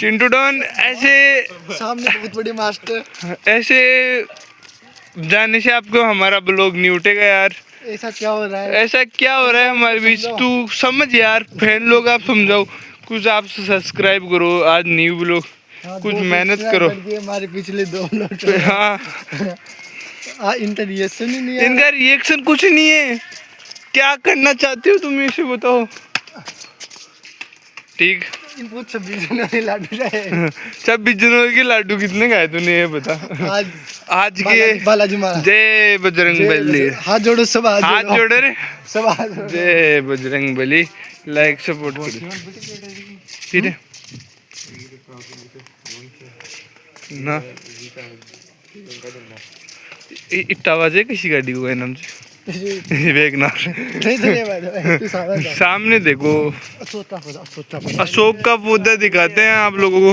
Chintu don ऐसे सामने बहुत बड़ी मास्टर। ऐसे जाने से आपको हमारा ब्लॉग नहीं उठेगा यार। ऐसा क्या हो रहा है? ऐसा क्या हो रहा है हमारे बीच? तू समझ यार, फैन लोग आप समझाओ कुछ, आप सब्सक्राइब करो आज न्यू ब्लॉग, कुछ मेहनत करो। हमारे पिछले 2 लोग। हाँ इनका रिएक्शन ही नहीं है। इनका रिएक्शन कुछ नहीं है। क्या करना चाहते हो तुम इसे बताओ। ठीक, इनको 26 जनवरी लाडू रहे। 26 जनवरी के लाडू कितने खाए तूने ये बता। आज के बालाजी महाराज। जय बजरंग बली। हाथ जोड़ो सब, हाथ जोड़ो रे। सब हाथ जोड़ो। जय बजरंग बली। लाइक सपोर्ट करो ठीक है ना। इट्टा वाजे किसी गाड़ी को है नाम से वेगनार। नहीं धन्यवाद। तू सामने देखो सोता अशोक का पौधा दिखाते हैं आप लोगों को।